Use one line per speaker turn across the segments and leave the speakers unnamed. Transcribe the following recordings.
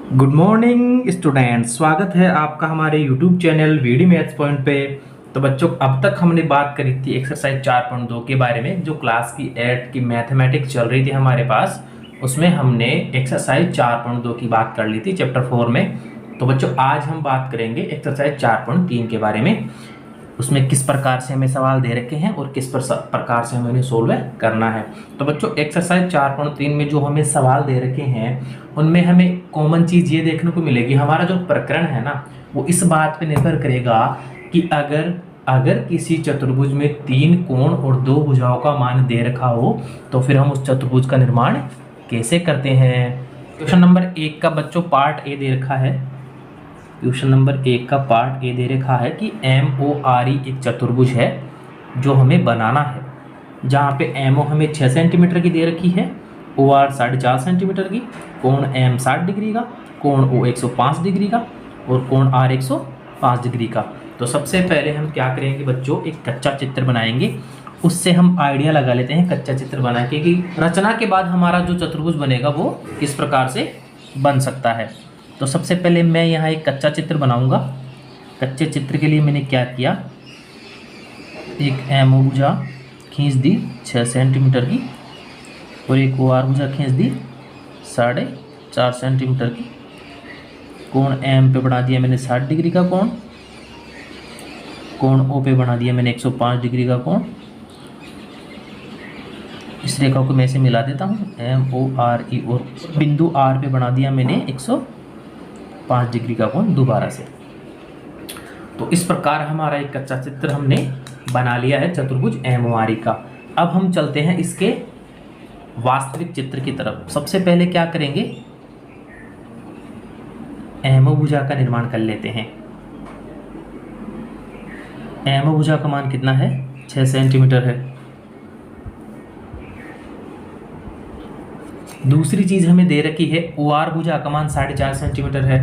Good morning student, स्वागत है आपका हमारे YouTube channel VD maths point पे। तो बच्चों, अब तक हमने बात करी थी एक्सरसाइज 4.2 के बारे में, जो क्लास की 8 की मैथमेटिक्स चल रही थी हमारे पास। उसमें हमने एक्सरसाइज 4.2 की बात कर ली थी चैप्टर 4 में। तो बच्चों, आज हम बात करेंगे एक्सरसाइज 4.3 के बारे में। उसमें किस प्रकार से हमें सवाल दे रखे हैं और किस प्रकार से हमें उन्हें सोल्व करना है। तो बच्चों, एक्सरसाइज 4.3 में जो हमें सवाल दे रखे हैं उनमें हमें कॉमन चीज़ ये देखने को मिलेगी, हमारा जो प्रकरण है ना वो इस बात पे निर्भर करेगा कि अगर किसी चतुर्भुज में 3 कोण और 2 भुजाओं का मान दे रखा हो तो फिर हम उस चतुर्भुज का निर्माण कैसे करते हैं। क्वेश्चन नंबर 1 का बच्चों पार्ट ए दे रखा है। क्वेश्चन नंबर 1 का पार्ट ए दे रखा है कि MORE एक चतुर्भुज है जो हमें बनाना है, जहाँ पे MO हमें 6 सेंटीमीटर की दे रखी है, OR 4.5 सेंटीमीटर की, कोण M 60 डिग्री का, कोण O 105 डिग्री का और कोण R 105 डिग्री का। तो सबसे पहले हम क्या करेंगे बच्चों, एक कच्चा चित्र बनाएंगे। उससे हम आइडिया लगा लेते हैं कच्चा चित्र बना के कि रचना के बाद हमारा जो चतुर्भुज बनेगा वो किस प्रकार से बन सकता है। तो सबसे पहले मैं यहाँ एक कच्चा चित्र बनाऊंगा। कच्चे चित्र के लिए मैंने क्या किया, एक MO भुजा खींच दी 6 सेंटीमीटर की और एक OR भुजा खींच दी 4.5 सेंटीमीटर की। कोण M पे बना दिया मैंने 60 डिग्री का कोण, कोण O पे बना दिया मैंने 105 डिग्री का कोण। इस रेखा को मैं ऐसे मिला देता हूँ MORE, और बिंदु R पे बना दिया मैंने 105 डिग्री का कोण दोबारा से। तो इस प्रकार हमारा एक कच्चा चित्र हमने बना लिया है चतुर्भुज MORE का। अब हम चलते हैं इसके वास्तविक चित्र की तरफ। सबसे पहले क्या करेंगे, MO भुजा का निर्माण कर लेते हैं। MO भुजा का मान कितना है, 6 सेंटीमीटर है। दूसरी चीज हमें दे रखी है OR भुजा का मान 4.5 सेंटीमीटर है।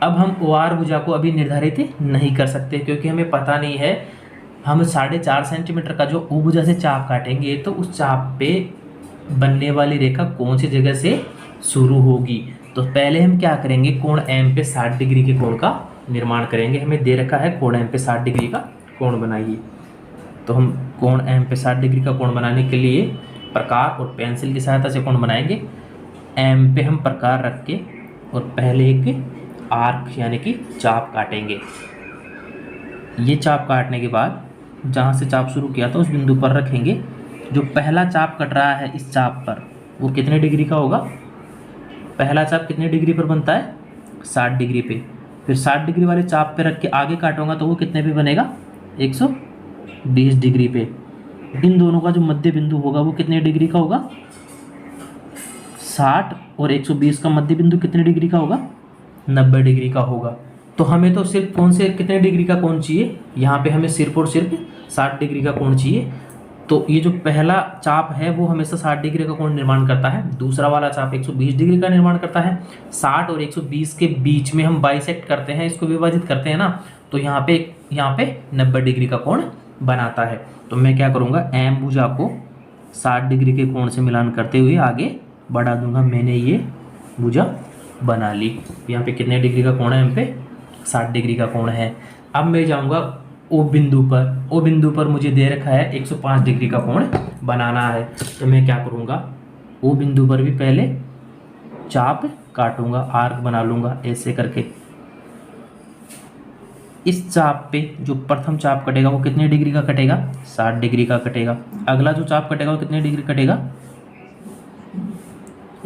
अब हम OR भुजा को अभी निर्धारित नहीं कर सकते क्योंकि हमें पता नहीं है। हम 4.5 सेंटीमीटर का जो O भुजा से चाप काटेंगे तो उस चाप पे बनने वाली रेखा कौन सी जगह से शुरू होगी। तो पहले हम क्या करेंगे, कोण M पे 60 डिग्री के कोण का निर्माण करेंगे। हमें दे रखा है कोण M पे 60 डिग्री का कोण बनाइए। तो हम कोण M पे 60 डिग्री का कोण बनाने के लिए प्रकार और पेंसिल की सहायता से कोण बनाएंगे। M पे हम प्रकार रख के और पहले एक आर्क यानी कि चाप काटेंगे। ये चाप काटने के बाद जहाँ से चाप शुरू किया था उस बिंदु पर रखेंगे। जो पहला चाप कट रहा है इस चाप पर वो कितने डिग्री का होगा, पहला चाप कितने डिग्री पर बनता है, 60 डिग्री पे। फिर 60 डिग्री वाले चाप पे रख के आगे काटूंगा तो वो कितने पे बनेगा, 120 डिग्री पे। इन दोनों का जो मध्य बिंदु होगा वो कितने डिग्री का होगा, 60 और 120 का मध्य बिंदु कितने डिग्री का होगा, 90 डिग्री का होगा। तो हमें तो सिर्फ कौन से कितने डिग्री का कोण चाहिए, यहाँ पे हमें सिर्फ और सिर्फ 60 डिग्री का कोण चाहिए। तो ये जो पहला चाप है वो हमेशा 60 डिग्री का कोण निर्माण करता है, दूसरा वाला चाप 120 डिग्री का निर्माण करता है। 60 और 120 के बीच में हम बाइसेक्ट करते हैं, इसको विभाजित करते हैं ना, तो यहाँ पे 90 डिग्री का कोण बनाता है। तो मैं क्या करूँगा, M भुजा को 60 डिग्री के कोण से मिलान करते हुए आगे बढ़ा दूंगा। मैंने ये भुजा बना ली। यहाँ पे कितने डिग्री का कोण है, M पे 60 डिग्री का कोण है। अब मैं जाऊँगा O बिंदु पर। O बिंदु पर मुझे दे रखा है 105 डिग्री का कोण बनाना है। तो मैं क्या करूँगा, O बिंदु पर भी पहले चाप काटूंगा, आर्क बना लूँगा ऐसे करके। इस चाप पे जो प्रथम चाप कटेगा वो कितने डिग्री का कटेगा, 60 डिग्री का कटेगा। अगला जो चाप कटेगा वो कितने डिग्री कटेगा,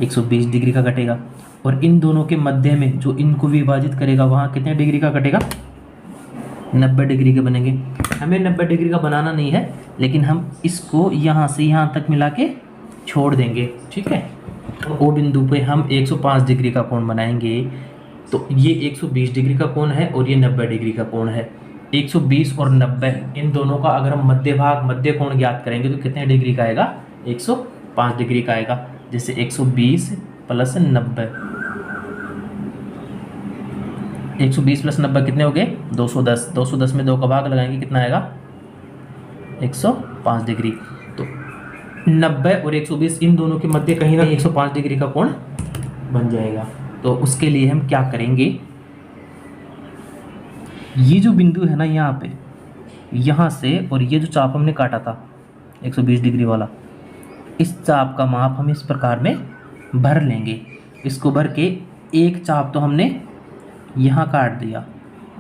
120 डिग्री का कटेगा। और इन दोनों के मध्य में जो इनको विभाजित करेगा वहाँ कितने डिग्री का कटेगा, 90 डिग्री के बनेंगे। हमें 90 डिग्री का बनाना नहीं है, लेकिन हम इसको यहाँ से यहाँ तक मिला के छोड़ देंगे, ठीक है। O बिंदु पे हम 105 डिग्री का कोण बनाएंगे। तो ये 120 डिग्री का कोण है और ये 90 डिग्री का कोण है। 120 और 90 इन दोनों का अगर हम मध्य कोण ज्ञात करेंगे तो कितने डिग्री का आएगा, 105 डिग्री का आएगा। जैसे 120 प्लस 90, 120 प्लस 90 कितने हो गए, 210। 210 में 2 का भाग लगाएंगे कितना आएगा, 105 डिग्री। तो 90 और 120 इन दोनों के मध्य कहीं ना 105 डिग्री का कोण बन जाएगा। तो उसके लिए हम क्या करेंगे, ये जो बिंदु है ना यहाँ पे, यहाँ से और ये जो चाप हमने काटा था 120 डिग्री वाला, इस चाप का माप हम इस प्रकार में भर लेंगे। इसको भर के एक चाप तो हमने यहाँ काट दिया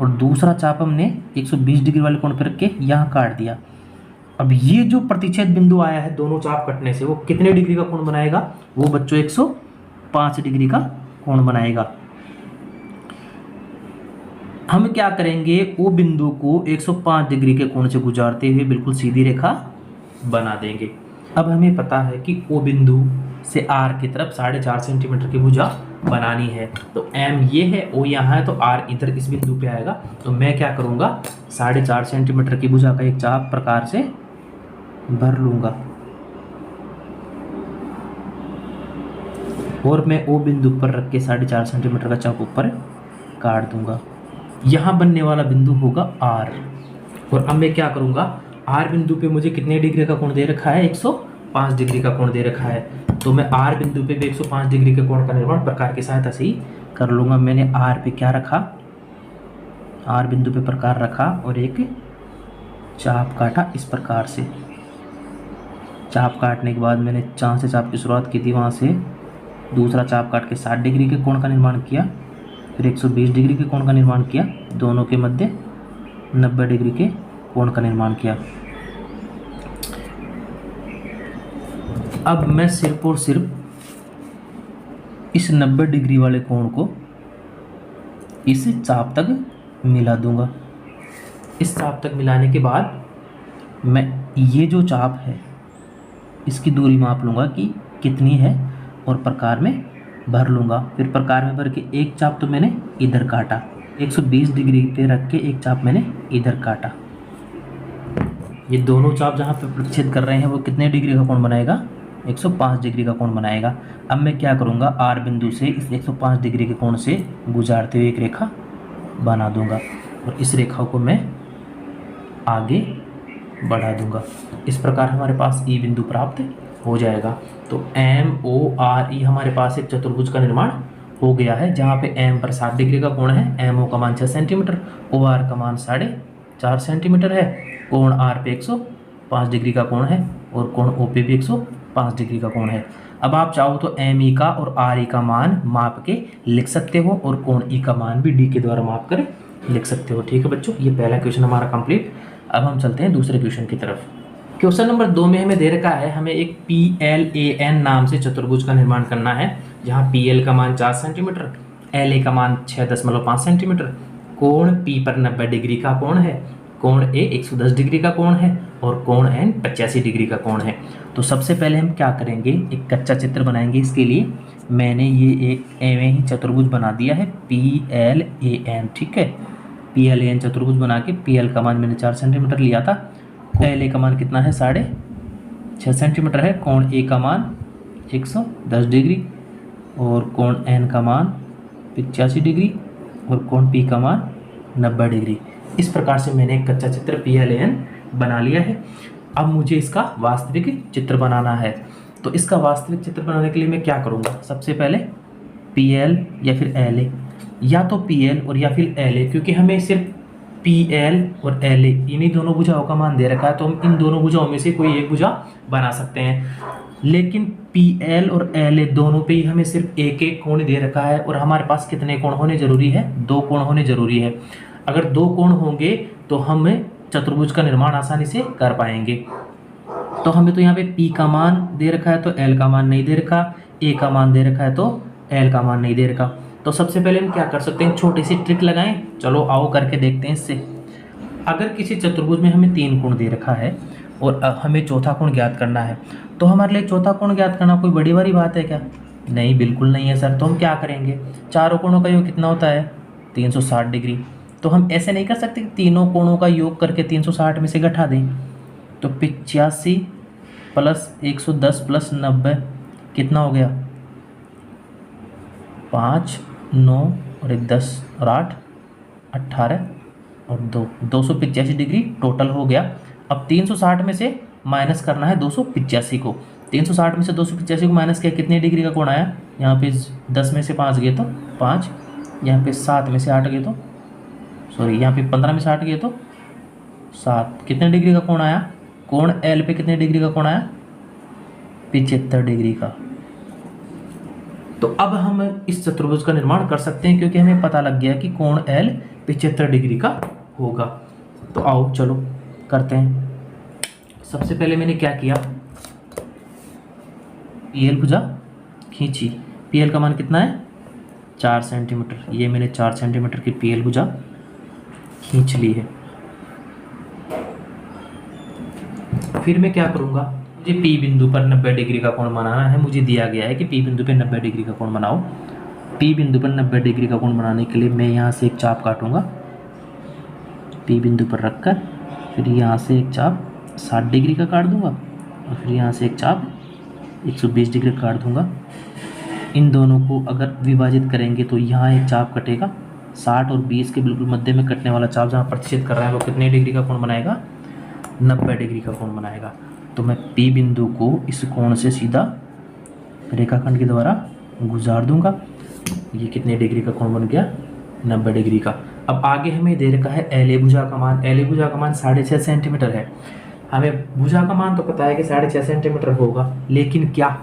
और दूसरा चाप हमने 120 डिग्री वाले कोण पर रख के यहाँ काट दिया। अब ये जो प्रतिच्छेद बिंदु आया है दोनों चाप कटने से, वो कितने डिग्री का कोण बनाएगा? वो बच्चों 105 डिग्री का कोण बनाएगा। हम क्या करेंगे, वो बिंदु को 105 डिग्री के कोण से गुजारते हुए बिल्कुल सीधी रेखा बना देंगे। अब हमें पता है कि ओ बिंदु से आर की तरफ 4.5 सेंटीमीटर की भुजा बनानी है। तो एम ये है, ओ यहाँ है, तो आर इधर इस बिंदु पे आएगा। तो मैं क्या करूँगा, 4.5 सेंटीमीटर की भुजा का एक चाप प्रकार से भर लूँगा और मैं ओ बिंदु पर रख के 4.5 सेंटीमीटर का चाप ऊपर काट दूंगा। यहाँ बनने वाला बिंदु होगा आर। और अब मैं क्या करूँगा, आर बिंदु पे मुझे कितने डिग्री का कोण दे रखा है? 105 डिग्री का कोण दे रखा है। तो मैं आर बिंदु पे भी 105 डिग्री के कोण का निर्माण प्रकार की सहायता से ही कर लूँगा। मैंने आर पे क्या रखा, आर बिंदु पे प्रकार रखा और एक चाप काटा इस प्रकार से। चाप काटने के बाद मैंने जहाँ से चाप की शुरुआत की थी वहाँ से दूसरा चाप काट के 60 डिग्री के कोण का निर्माण किया, फिर 120 डिग्री के कोण का निर्माण किया, दोनों के मध्य 90 डिग्री के कोण का निर्माण किया। अब मैं सिर्फ और सिर्फ इस 90 डिग्री वाले कोण को इस चाप तक मिला दूंगा। इस चाप तक मिलाने के बाद मैं ये जो चाप है इसकी दूरी माप लूँगा कि कितनी है और प्रकार में भर लूँगा। फिर प्रकार में भर के एक चाप तो मैंने इधर काटा, 120 डिग्री पे रख के एक चाप मैंने इधर काटा। ये दोनों चाप जहाँ पे प्रतिच्छेद कर रहे हैं वो कितने डिग्री का कोण बनाएगा? 105 डिग्री का कोण बनाएगा। अब मैं क्या करूँगा, आर बिंदु से इस 105 डिग्री के कोण से गुजारते हुए एक रेखा बना दूँगा और इस रेखा को मैं आगे बढ़ा दूँगा। इस प्रकार हमारे पास ई बिंदु प्राप्त हो जाएगा। तो एम ओ आर ई हमारे पास एक चतुर्भुज का निर्माण हो गया है, जहाँ पे एम पर 60 डिग्री का कोण है, एम ओ का मान 6 सेंटीमीटर, ओ आर का मान 4.5 सेंटीमीटर है, कोण आर पे 105 डिग्री का कोण है और कोण ओ पे भी 105 डिग्री का कोण है। अब आप चाहो तो एम ई का और आर ई का मान माप के लिख सकते हो और कोण ई का मान भी डी के द्वारा माप कर लिख सकते हो। ठीक है बच्चों, ये पहला क्वेश्चन हमारा कंप्लीट। अब हम चलते हैं दूसरे क्वेश्चन की तरफ। क्वेश्चन नंबर 2 में हमें दे रखा है, हमें एक PLAN नाम से चतुर्भुज का निर्माण करना है, जहाँ PL का मान 4 सेंटीमीटर, LA का मान 6.5 सेंटीमीटर, कोण P पर 90 डिग्री का कोण है, कोण A 110 डिग्री का कोण है और कोण N 85 डिग्री का कोण है। तो सबसे पहले हम क्या करेंगे, एक कच्चा चित्र बनाएंगे। इसके लिए मैंने ये एक एवं ही चतुर्भुज बना दिया है PLAN। ठीक है, PLAN चतुर्भुज बना के PL का मान मैंने 4 सेंटीमीटर लिया था, LA का मान कितना है 6.5 सेंटीमीटर है, कोण A का मान 110 डिग्री और कोण N का मान 85 डिग्री और कोण P का मान 90 डिग्री। इस प्रकार से मैंने एक कच्चा चित्र PLAN बना लिया है। अब मुझे इसका वास्तविक चित्र बनाना है। तो इसका वास्तविक चित्र बनाने के लिए मैं क्या करूँगा, सबसे पहले PL या फिर LA, या तो PL और या फिर LA, क्योंकि हमें सिर्फ PL और LA इन्हीं दोनों भुजाओं का मान दे रखा है, तो हम इन दोनों भुजाओं में से कोई एक भुजा बना सकते हैं। लेकिन PL और LA दोनों पे ही हमें सिर्फ एक एक कोण दे रखा है और हमारे पास कितने कोण होने जरूरी है? 2 कोण होने जरूरी है। अगर 2 कोण होंगे तो हमें चतुर्भुज का निर्माण आसानी से कर पाएंगे। तो हमें तो यहाँ पे P का मान दे रखा है तो L का मान नहीं दे रखा, A का मान दे रखा है तो L का मान नहीं दे रखा। तो सबसे पहले हम क्या कर सकते हैं, छोटी सी ट्रिक लगाएं। चलो आओ करके देखते हैं इससे। अगर किसी चतुर्भुज में हमें 3 कोण दे रखा है और हमें चौथा कोण ज्ञात करना है, तो हमारे लिए चौथा कोण ज्ञात करना कोई बड़ी बड़ी बात है क्या? नहीं, बिल्कुल नहीं है सर। तो हम क्या करेंगे, चारों कोणों का योग कितना होता है? 360 डिग्री। तो हम ऐसे नहीं कर सकते कि तीनों कोणों का योग करके 360 में से घटा दें। तो 85 प्लस 110 प्लस 90 कितना हो गया? 5, 9 और 1 10 और 8 18 और 2 285 डिग्री टोटल हो गया। अब 360 में से माइनस करना है 285 को। 360 में से 285 को माइनस किया, कितने डिग्री का कोण आया? यहाँ पे 10 में से 5 गए तो 5, यहाँ पे 7 में से 8 गए तो सॉरी यहाँ पे 15 में से 8 गए तो 7, कितने डिग्री का कोण आया? कोण एल पे कितने डिग्री का कोण आया? 75 डिग्री का। तो अब हम इस चतुर्भुज का निर्माण कर सकते हैं क्योंकि हमें पता लग गया कि कोण एल 75 डिग्री का होगा। तो आओ चलो करते हैं। सबसे पहले मैंने क्या किया, पीएल भुजा खींची। पीएल का मान कितना है? 4 सेंटीमीटर। ये मैंने 4 सेंटीमीटर की पीएल भुजा खींच ली है। फिर मैं क्या करूँगा, मुझे पी बिंदु पर 90 डिग्री का कोण बनाना है। मुझे दिया गया है कि पी बिंदु पर 90 डिग्री का कोण बनाओ। पी बिंदु पर 90 डिग्री का कोण बनाने के लिए मैं यहाँ से एक चाप काटूंगा, पी बिंदु पर रखकर, फिर यहाँ से एक चाप 60 डिग्री का काट दूंगा और फिर यहाँ से एक चाप 120 डिग्री का काट दूंगा। इन दोनों को अगर विभाजित करेंगे तो यहाँ एक चाप कटेगा, 60 और 20 के बिल्कुल मध्य में कटने वाला चाप जहाँ प्रतिच्छेद कर रहा है वो कितने डिग्री का कोण बनाएगा? 90 डिग्री का कोण बनाएगा। तो मैं पी बिंदु को इस कोण से सीधा रेखाखंड के द्वारा गुजार दूंगा। ये कितने डिग्री का कोण बन गया? 90 डिग्री का। अब आगे हमें दे रखा है एल ए भुजा का मान। एल ए भुजा का मान 6.5 सेंटीमीटर है। हमें भुजा का मान तो पता है कि 6.5 सेंटीमीटर होगा, लेकिन क्या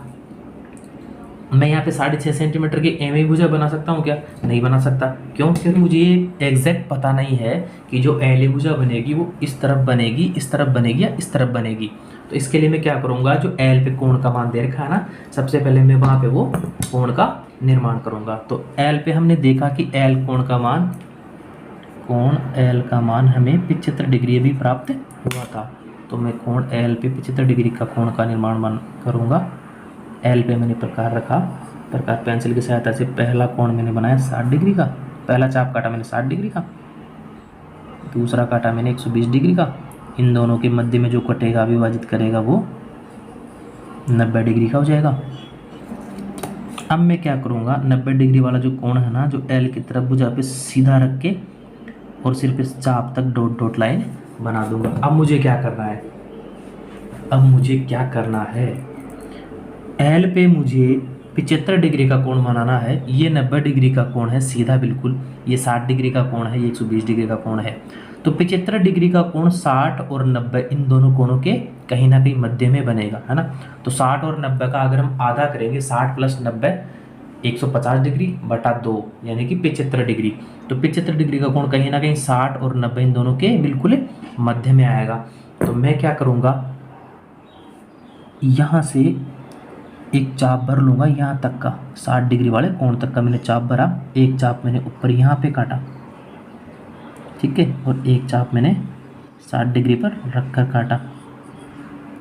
मैं यहाँ पे 6.5 सेंटीमीटर की एम ए भुजा बना सकता हूँ क्या? नहीं बना सकता। क्यों? क्योंकि मुझे ये एग्जैक्ट पता नहीं है कि जो एल ए भुजा बनेगी वो इस तरफ बनेगी, इस तरफ बनेगी या इस तरफ बनेगी। तो इसके लिए मैं क्या करूँगा, जो एल पे कोण का मान दे रखा है ना, सबसे पहले मैं वहाँ पे वो कोण का निर्माण करूँगा। तो एल पे हमने देखा कि एल कोण का मान, कोण एल का मान हमें 75 डिग्री भी प्राप्त हुआ था। तो मैं कोण एल पे 75 डिग्री का कोण का निर्माण करूँगा। एल पे मैंने प्रकार रखा, प्रकार पेंसिल की सहायता से पहला कोण मैंने बनाया 60 डिग्री का, पहला चाप काटा मैंने 60 डिग्री का, दूसरा काटा मैंने 120 डिग्री का। इन दोनों के मध्य में जो कटेगा, विभाजित करेगा, वो 90 डिग्री का हो जाएगा। अब मैं क्या करूँगा, 90 डिग्री वाला जो कोण है ना, जो एल की तरफ भुजा पे सीधा रख के और सिर्फ इस चाप तक डॉट डॉट लाइन बना दूंगा। अब मुझे क्या करना है, अब मुझे क्या करना है, एल पे मुझे 75 डिग्री का कोण बनाना है। ये 90 डिग्री का कोण है सीधा बिल्कुल, ये 60 डिग्री का कोण है, ये 120 डिग्री का कोण है। तो 75 डिग्री का कोण 60 और 90 इन दोनों कोणों के कहीं ना कहीं मध्य में बनेगा, है ना। तो 60 और 90 का अगर हम आधा करेंगे, 60 प्लस 90 150 डिग्री बटा 2 यानी कि 75 डिग्री। तो 75 डिग्री का कोण कहीं ना कहीं 60 और 90 इन दोनों के बिल्कुल मध्य में आएगा। तो मैं क्या करूँगा, यहाँ से एक चाप भर लूँगा यहाँ तक का, 60 डिग्री वाले कोण तक का मैंने चाप भरा। एक चाप मैंने ऊपर यहाँ पे काटा, ठीक है, और एक चाप मैंने 60 डिग्री पर रख कर काटा।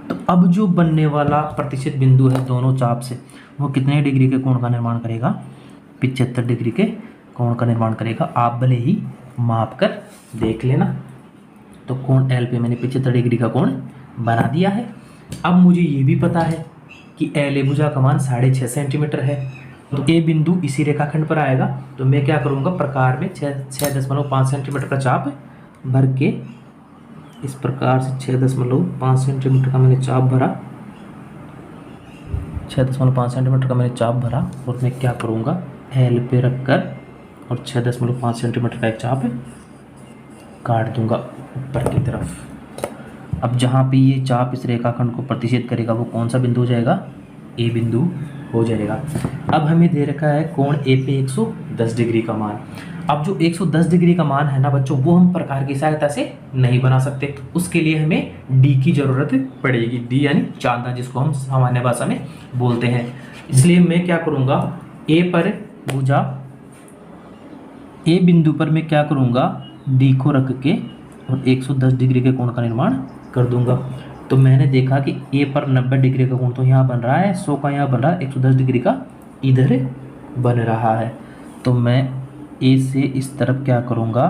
तो अब जो बनने वाला प्रतिच्छेद बिंदु है दोनों चाप से, वो कितने डिग्री के कोण का निर्माण करेगा? 75 डिग्री के कोण का निर्माण करेगा। आप भले ही माप कर देख लेना। तो कोण एल पे मैंने 75 डिग्री का कोण बना दिया है। अब मुझे ये भी पता है कि एल ए भुजा का मान 6.5 सेंटीमीटर है। तो ए बिंदु इसी रेखाखंड पर आएगा। तो मैं क्या करूँगा, प्रकार में 6.5 सेंटीमीटर का चाप भर के इस प्रकार से 6.5 सेंटीमीटर का मैंने चाप भरा, 6.5 सेंटीमीटर का मैंने चाप भरा। और मैं क्या करूँगा, एल पे रख कर और 6.5 सेंटीमीटर का एक चाप काट दूंगा ऊपर की तरफ। अब जहाँ पे ये चाप इस रेखाखंड को प्रतिच्छेद करेगा वो कौन सा बिंदु हो जाएगा? ए बिंदु हो जाएगा। अब हमें दे रखा है कोण ए पे 110 डिग्री का मान। अब जो 110 डिग्री का मान है ना बच्चों, वो हम प्रकार की सहायता से नहीं बना सकते। उसके लिए हमें डी की ज़रूरत पड़ेगी। डी यानी चांदा, जिसको हम सामान्य भाषा में बोलते हैं। इसलिए मैं क्या करूँगा, ए पर भुजा, ए बिंदु पर मैं क्या करूँगा, डी को रख के और 110 डिग्री के कोण का निर्माण कर दूंगा। तो मैंने देखा कि ए पर 90 डिग्री का कोण तो यहाँ बन रहा है, 100 का यहाँ बन रहा है, 110 डिग्री का इधर बन रहा है। तो मैं ए से इस तरफ क्या करूँगा,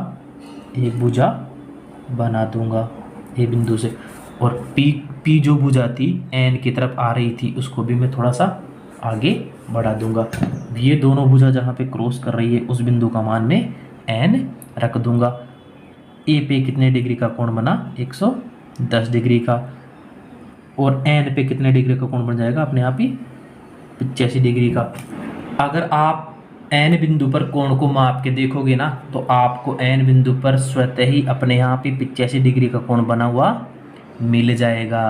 एक भुजा बना दूंगा ए बिंदु से। और पी जो भुजा थी एन की तरफ आ रही थी, उसको भी मैं थोड़ा सा आगे बढ़ा दूंगा। ये दोनों भुजा जहाँ पे क्रॉस कर रही है उस बिंदु का मान में एन रख दूंगा। ए पे कितने डिग्री का कोण बना? 110 डिग्री का। और एन पे कितने डिग्री का कोण बन जाएगा? अपने आप ही 85 डिग्री का। अगर आप एन बिंदु पर कोण को माप के देखोगे ना तो आपको एन बिंदु पर स्वतः ही अपने यहाँ पे 85 डिग्री का कोण बना हुआ मिल जाएगा।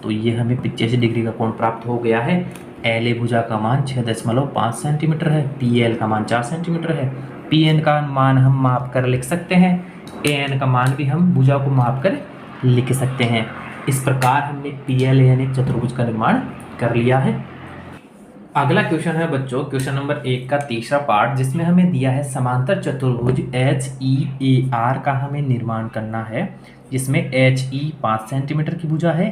तो ये हमें 85 डिग्री का कोण प्राप्त हो गया है। एल ए भुजा का मान 6.5 सेंटीमीटर है, पी एल का मान 4 सेंटीमीटर है, पी एन का मान हम माप कर लिख सकते हैं, ए एन का मान भी हम भुजा को माप कर लिख सकते हैं। इस प्रकार हमने पी एल ए एन एक चतुर्भुज का निर्माण कर लिया है। अगला क्वेश्चन है बच्चों क्वेश्चन नंबर 1 का तीसरा पार्ट, जिसमें हमें दिया है समांतर चतुर्भुज एच ई ए आर का हमें निर्माण करना है, जिसमें एच ई 5 सेंटीमीटर की भुजा है,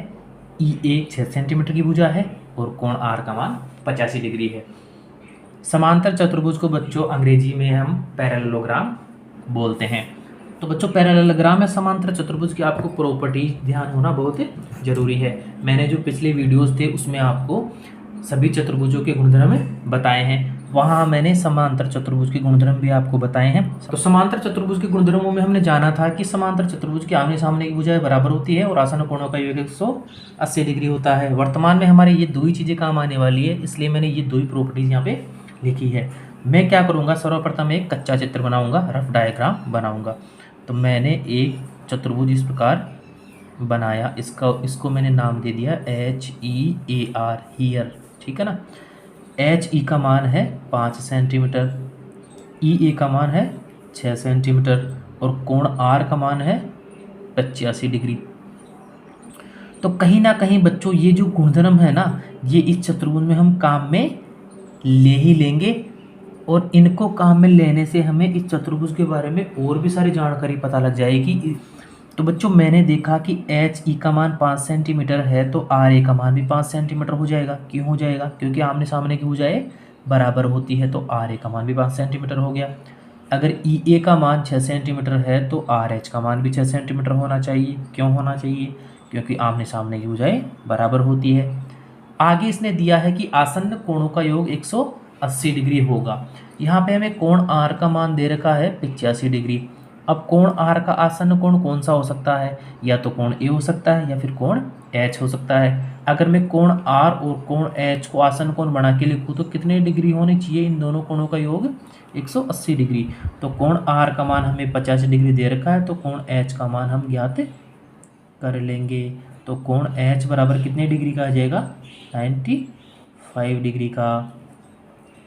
ई ए 6 सेंटीमीटर की भुजा है और कोण आर का मान 85 डिग्री है। समांतर चतुर्भुज को बच्चों अंग्रेजी में हम पैरेललोग्राम बोलते हैं। तो बच्चों पैरेललोग्राम या समांतर चतुर्भुज की आपको प्रॉपर्टी ध्यान होना बहुत जरूरी है। मैंने जो पिछले वीडियोस थे उसमें आपको सभी चतुर्भुजों के गुणधर्म बताए हैं, वहाँ मैंने समांतर चतुर्भुज के गुणधर्म भी आपको बताए हैं। तो समांतर चतुर्भुज के गुणधर्मों में हमने जाना था कि समांतर चतुर्भुज की आमने सामने की भुजाएं बराबर होती है और आसन्न कोणों का योग 180 डिग्री होता है। वर्तमान में हमारे ये दो ही चीज़ें काम आने वाली है, इसलिए मैंने ये दो ही प्रॉपर्टीज यहाँ पे लिखी है। मैं क्या करूँगा, सर्वप्रथम एक कच्चा चित्र बनाऊँगा, रफ डायग्राम बनाऊँगा। तो मैंने एक चतुर्भुज इस प्रकार बनाया, इसको मैंने नाम दे दिया H E A R, here, ठीक है ना। एच ई का मान है 5 सेंटीमीटर, ई ए का मान है 6 सेंटीमीटर और कोण आर का मान है 85 डिग्री। तो कहीं ना कहीं बच्चों ये जो गुणधर्म है ना, ये इस चतुर्भुज में हम काम में ले ही लेंगे और इनको काम में लेने से हमें इस चतुर्भुज के बारे में और भी सारी जानकारी पता लग जाएगी। तो बच्चों मैंने देखा कि एच ई का मान 5 सेंटीमीटर है तो आर ए का मान भी 5 सेंटीमीटर हो जाएगा। क्यों हो जाएगा? क्योंकि आमने सामने की भुजाएं बराबर होती है, तो आर ए का मान भी 5 सेंटीमीटर हो गया। अगर ई ए का मान 6 सेंटीमीटर है तो आर एच का मान भी 6 सेंटीमीटर होना चाहिए। क्यों होना चाहिए? क्योंकि आमने सामने की भुजाएं बराबर होती है। आगे इसने दिया है कि आसन्न कोणों का योग 180 डिग्री होगा। यहाँ पे हमें कोण आर का मान दे रखा है 85 डिग्री। अब कोण आर का आसन्न कोण कौन सा हो सकता है? या तो कोण ए हो सकता है या फिर कोण एच हो सकता है। अगर मैं कोण आर और कोण एच को आसन्न कोण बना के लिखूँ तो कितने डिग्री होने चाहिए? इन दोनों कोणों का योग 180 डिग्री। तो कोण आर का मान हमें 50 डिग्री दे रखा है, तो कोण एच का मान हम ज्ञात कर लेंगे। तो कोण एच बराबर कितने डिग्री का आ जाएगा? 95 डिग्री का।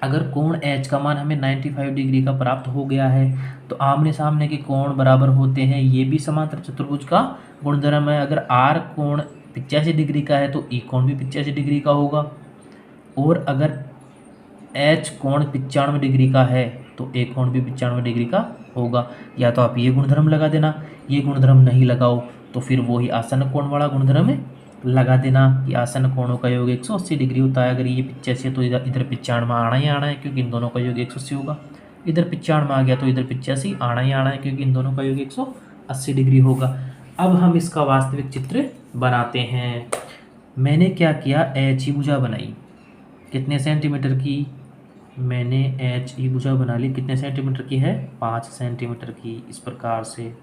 अगर कोण एच का मान हमें 95 डिग्री का प्राप्त हो गया है तो आमने सामने के कोण बराबर होते हैं। ये भी समांतर चतुर्भुज का गुणधर्म है। अगर आर कोण 85 डिग्री का है तो ई कोण भी 85 डिग्री का होगा, और अगर एच कोण 95 डिग्री का है तो ए कोण भी 95 डिग्री का होगा। या तो आप ये गुणधर्म लगा देना, ये गुणधर्म नहीं लगाओ तो फिर वही आसन्न कोण वाला गुणधर्म लगा देना कि आसन्न कोणों का योग 180 डिग्री होता है। अगर ये 85 है तो इधर 95 आना ही आना है, क्योंकि इन दोनों का योग 180 होगा। इधर 95 आ गया तो इधर 85 आना ही आना है, क्योंकि इन दोनों का योग 180 डिग्री होगा। अब हम इसका वास्तविक चित्र बनाते हैं। मैंने क्या किया, एच ई भुजा बनाई। कितने सेंटीमीटर की? मैंने एच ई भुजा बना ली। कितने सेंटीमीटर की है? 5 सेंटीमीटर की। इस प्रकार से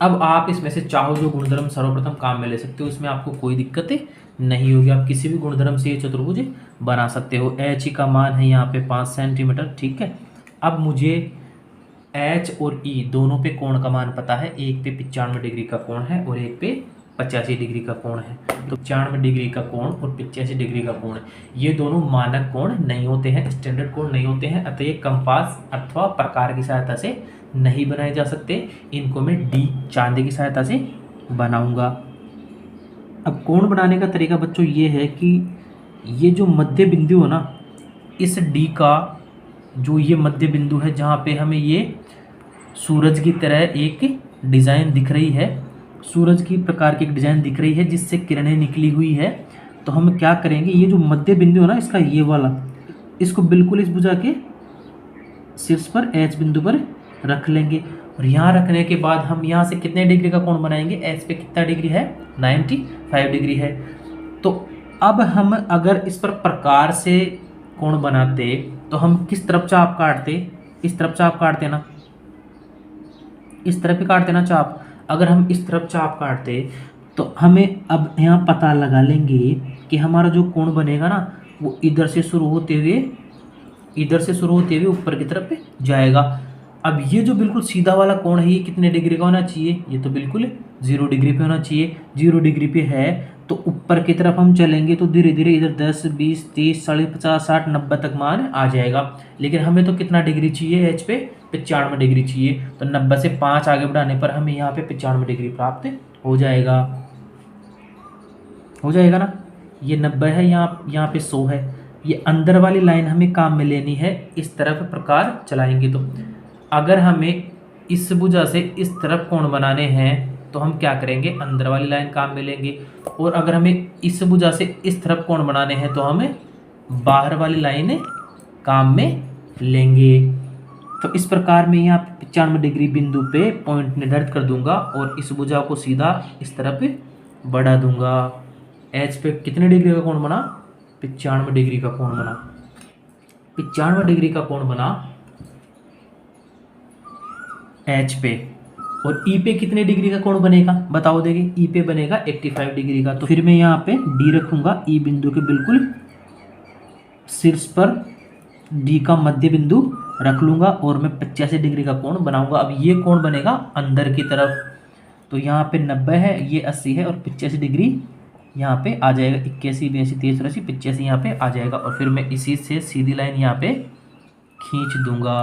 अब आप इसमें से चाहो जो गुणधर्म सर्वप्रथम काम में ले सकते हो, इसमें आपको कोई दिक्कत नहीं होगी। आप किसी भी गुणधर्म से ये चतुर्भुज बना सकते हो। एच ई का मान है यहाँ पे 5 सेंटीमीटर, ठीक है। अब मुझे एच और ई दोनों पे कोण का मान पता है। एक पे 95 डिग्री का कोण है और एक पे 85 डिग्री का कोण है। तो 95 डिग्री का कोण और 85 डिग्री का कोण, ये दोनों मानक कोण नहीं होते हैं, स्टैंडर्ड कोण नहीं होते हैं, अतः ये कंपास अथवा प्रकार की सहायता से नहीं बनाए जा सकते। इनको मैं डी चांदे की सहायता से बनाऊंगा। अब कोण बनाने का तरीका बच्चों ये है कि ये जो मध्य बिंदु है ना, इस डी का जो ये मध्य बिंदु है, जहाँ पे हमें ये सूरज की तरह एक डिज़ाइन दिख रही है, सूरज की प्रकार की एक डिज़ाइन दिख रही है जिससे किरणें निकली हुई है, तो हम क्या करेंगे, ये जो मध्य बिंदु है ना इसका, ये वाला, इसको बिल्कुल इस भुजा के शीर्ष पर एच बिंदु पर रख लेंगे। और यहाँ रखने के बाद हम यहाँ से कितने डिग्री का कोण बनाएंगे? एच पे कितना डिग्री है? 95 डिग्री है। तो अब हम अगर इस पर प्रकार से कोण बनाते तो हम किस तरफ चाप काटते? इस तरफ चाप काटते ना, इस तरफ ही काटते ना चाप। अगर हम इस तरफ चाप काटते तो हमें अब यहाँ पता लगा लेंगे कि हमारा जो कोण बनेगा ना वो इधर से शुरू होते हुए ऊपर की तरफ जाएगा। अब ये जो बिल्कुल सीधा वाला कोण है ये कितने डिग्री का होना चाहिए? ये तो बिल्कुल 0 डिग्री पे होना चाहिए। 0 डिग्री पे है तो ऊपर की तरफ हम चलेंगे तो धीरे धीरे इधर 10, 20, 30, 40, 50, 60, 90 तक मान आ जाएगा। लेकिन हमें तो कितना डिग्री चाहिए एच पे? 95 डिग्री चाहिए। तो 90 से 5 आगे बढ़ाने पर हमें यहाँ पे 95 डिग्री प्राप्त हो जाएगा ना। ये 90 है, यहाँ पे 100 है। ये अंदर वाली लाइन हमें काम में लेनी है, इस तरफ प्रकार चलाएंगे तो अगर हमें इस भुजा से इस तरफ कोण बनाने हैं तो हम क्या करेंगे? अंदर वाली लाइन काम में लेंगे। और अगर हमें इस भुजा से इस तरफ कोण बनाने हैं तो हमें बाहर वाली लाइन काम में लेंगे। तो इस प्रकार मैं यहाँ 95 डिग्री बिंदु पे पॉइंट निर्धारित कर दूंगा और इस भुजा को सीधा इस तरफ बढ़ा दूंगा। एच पे कितने डिग्री का कोण बना? 95 डिग्री का कोण बना। 95 डिग्री का कोण बना एच पे। और ई पे कितने डिग्री का कोण बनेगा बताओ? देखिए ई पे बनेगा 85 डिग्री का। तो फिर मैं यहाँ पे डी रखूंगा, ई बिंदु के बिल्कुल शीर्ष पर डी का मध्य बिंदु रख लूंगा और मैं 85 डिग्री का कोण बनाऊंगा। अब ये कोण बनेगा अंदर की तरफ, तो यहाँ पे 90 है, ये 80 है और 85 डिग्री यहाँ पे आ जाएगा। 81, 82, 83, 84, 85 यहाँ पे आ जाएगा। और फिर मैं इसी से सीधी लाइन यहाँ पे खींच दूंगा।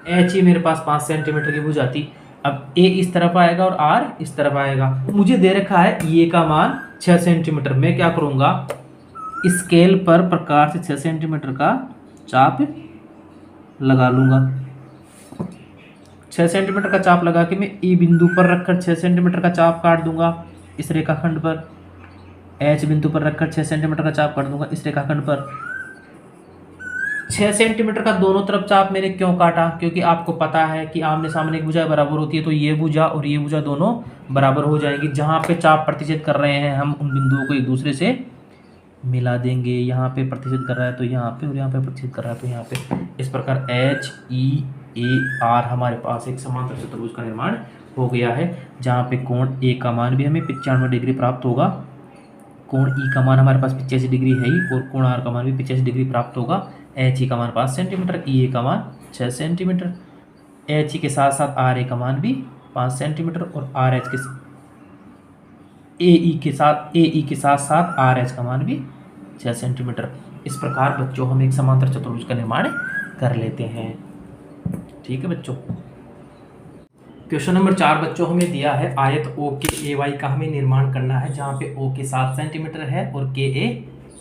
एच ही मेरे पास 5 सेंटीमीटर की भुजा थी। अब ए इस तरफ आएगा और आर इस तरफ आएगा। मुझे दे रखा है ये का मान 6 सेंटीमीटर। मैं क्या करूँगा? स्केल पर प्रकार से 6 सेंटीमीटर का चाप लगा लूँगा। 6 सेंटीमीटर का चाप लगा के मैं ई बिंदु पर रखकर 6 सेंटीमीटर का चाप काट दूंगा इस रेखाखंड पर। एच बिंदु पर रखकर 6 सेंटीमीटर का चाप काट दूंगा इस रेखाखंड पर। 6 सेंटीमीटर का दोनों तरफ चाप मैंने क्यों काटा? क्योंकि आपको पता है कि आमने सामने की भुजा बराबर होती है, तो ये भुजा और ये भुजा दोनों बराबर हो जाएगी। जहाँ पे चाप प्रतिच्छेद कर रहे हैं हम उन बिंदुओं को एक दूसरे से मिला देंगे। यहाँ पे प्रतिच्छेद कर रहा है तो यहाँ पे, और यहाँ पे प्रतिच्छेद कर रहा है तो यहाँ पे। इस प्रकार एच ई ए आर हमारे पास एक समांतर चतुर्भुज का निर्माण हो गया है, जहाँ पे कोण ए का मान भी हमें 95 डिग्री प्राप्त होगा। कोण ई का मान हमारे पास 85 डिग्री है ही, और कोण आर का मान भी 85 डिग्री प्राप्त होगा। एच ई का मान 5 सेंटीमीटर, ई ए का मान 6 सेंटीमीटर। एच ई के साथ साथ आर ए का मान भी 5 सेंटीमीटर और आर एच के ए ई के साथ साथ आर एच का मान भी 6 सेंटीमीटर। इस प्रकार बच्चों हम एक समांतर चतुर्भुज का निर्माण कर लेते हैं। ठीक है बच्चों। क्वेश्चन नंबर 4 बच्चों हमें दिया है आयत ओ के ए वाई का हमें निर्माण करना है, जहाँ पे ओ के 7 सेंटीमीटर है और के ए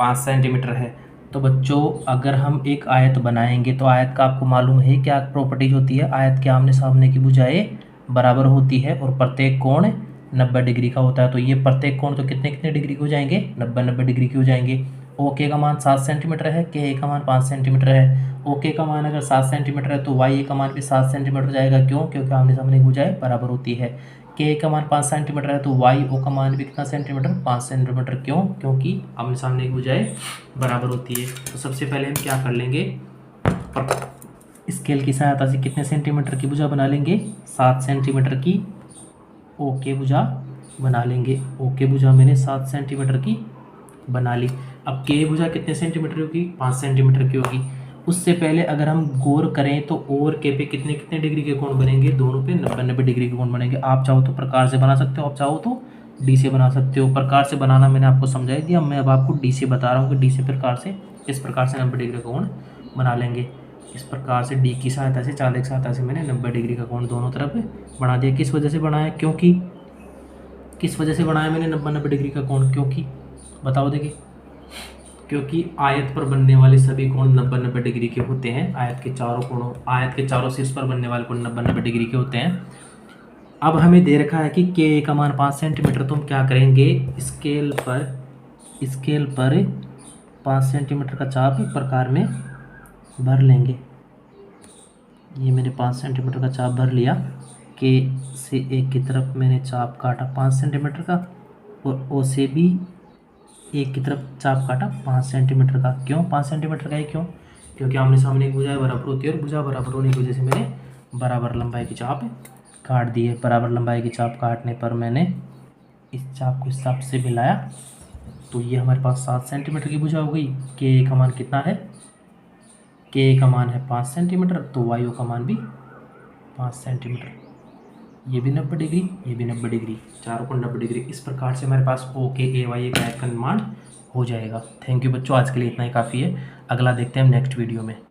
5 सेंटीमीटर है। तो बच्चों अगर हम एक आयत बनाएंगे तो आयत का आपको मालूम है क्या प्रॉपर्टीज होती है? आयत के आमने सामने की भुजाएं बराबर होती है और प्रत्येक कोण 90 डिग्री का होता है। तो ये प्रत्येक कोण तो कितने कितने डिग्री के हो जाएंगे? 90 डिग्री के हो जाएंगे। ओके का मान 7 सेंटीमीटर है, के ए का मान 5 सेंटीमीटर है। ओके का मान अगर 7 सेंटीमीटर है तो वाई ए का मान भी 7 सेंटीमीटर जाएगा। क्यों? क्योंकि आमने सामने की भुजाएं बराबर होती है। के ए का मान 5 सेंटीमीटर है तो वाई ओ का मान भी कितना सेंटीमीटर? 5 सेंटीमीटर। क्यों? क्योंकि आमने सामने की भुजाएं बराबर होती है। तो सबसे पहले हम क्या कर लेंगे? स्केल की सहायता से कितने सेंटीमीटर की भुजा बना लेंगे? 7 सेंटीमीटर की ओके भुजा बना लेंगे। ओके भुजा मैंने 7 सेंटीमीटर की बना ली। अब के भुजा कितने सेंटीमीटर की होगी? 5 सेंटीमीटर की होगी। उससे पहले अगर हम गौर करें तो और के पे कितने कितने डिग्री के कोण बनेंगे? दोनों पे 90 डिग्री के कोण बनेंगे। आप चाहो तो प्रकार से बना सकते हो, आप चाहो तो डी से बना सकते हो। प्रकार से बनाना मैंने आपको समझा ही दिया, मैं अब आपको डी से बता रहा हूँ कि डी से प्रकार से इस प्रकार से 90 डिग्री का कोण बना लेंगे। इस प्रकार से डी की सहायता से, चाल की सहायता से मैंने 90 डिग्री का कोण दोनों तरफ बना दिया। किस वजह से बनाया? क्योंकि किस वजह से बनाया मैंने 90 डिग्री का कोण? क्योंकि बताओ देखिए, क्योंकि आयत पर बनने वाले सभी कोण 90 डिग्री के होते हैं। आयत के चारों शीर्ष पर बनने वाले कोण 90 डिग्री के होते हैं। अब हमें दे रखा है कि के का मान 5 सेंटीमीटर, तो हम क्या करेंगे? स्केल पर 5 सेंटीमीटर का चाप प्रकार में भर लेंगे। ये मैंने 5 सेंटीमीटर का चाप भर लिया। के से एक की तरफ मैंने चाप काटा 5 सेंटीमीटर का, और ओ से भी एक की तरफ चाप काटा 5 सेंटीमीटर का। क्यों 5 सेंटीमीटर का है? क्यों? क्योंकि आमने सामने एक भुजा बराबर होती है और भुजा बराबर होने की वजह से मैंने बराबर लंबाई की चाप काट दी है। बराबर लंबाई की चाप काटने पर मैंने इस चाप को इस चाप से मिलाया, तो ये हमारे पास 7 सेंटीमीटर की भुजा हो गई। के का मान कितना है, के का मान है 5 सेंटीमीटर, तो वायु का मान भी 5 सेंटीमीटर। ये भी 90 डिग्री, ये भी 90 डिग्री, चारों को 90 डिग्री। इस प्रकार से हमारे पास ओ के ए वाई का निर्माण हो जाएगा। थैंक यू बच्चों, आज के लिए इतना ही काफ़ी है। अगला देखते हैं हम नेक्स्ट वीडियो में।